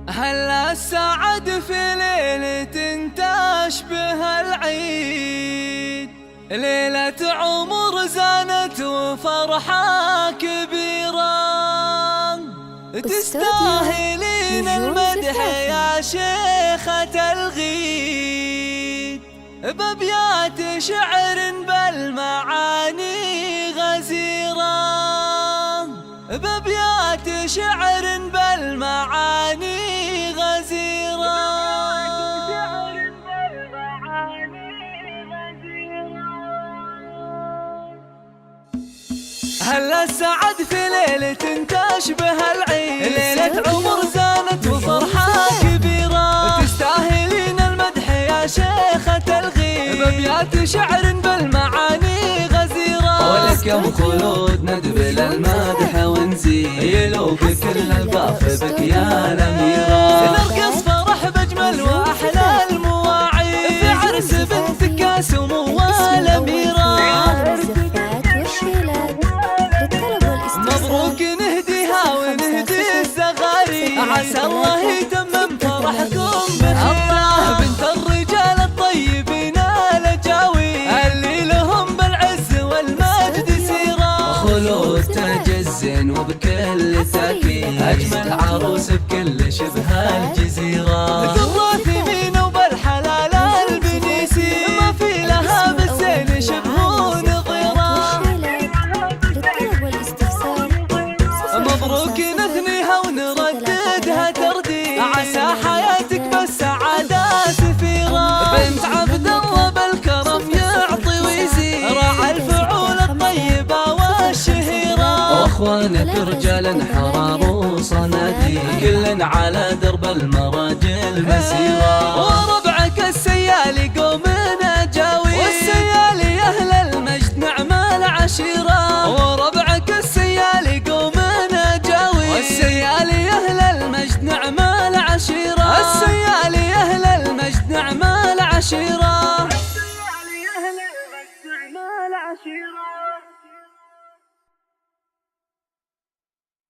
هلا السعد في ليلة تشبه العيد، ليلة عمر زانت وفرحة كبيرة، تستاهلين المدح يا شيخة الغيد، بأبيات شعر بالمعاني غزيرة، بأبيات شعر بالمعاني غزيرة. هلا السعد في ليلة تشبه العيد، ليلة عمر زانت وفرحة كبيرة، تستاهلين المدح يا شيخة الغيد، بأبيات شعر بالمعاني غزيرة. ولك يوم خلود ندبل المدح ونزيد، يلو بكل الباف بك يا الأميرة، نرقص فرح بأجمل وأحلى المواعيد، في عرس بنتك يا سمو الأميرة. مبروك نهديها ونهدي الزغاري، عسى الله يتمم فرحكم بخير، بنت الرجال الطيبين الأجاوي، اللي لهم بالعز والمجد سيرة. خلود تجزن وبكل تأكيد، أجمل عروس بكل شبه الجزيرة، ذرات يمين وبالحلال البنيسي، ما في لها بالزين شبه نظيرة. مبروك نثنيها ونرددها ترديد، عسى حياتك بالسعادة سفيرة، بنت عبد الله بالكرم يعطي ويزيد، راعى الفعول الطيبة والشهيرة. واخوانك رجال حرار وصناديد، كل على درب المراجل مسيرة،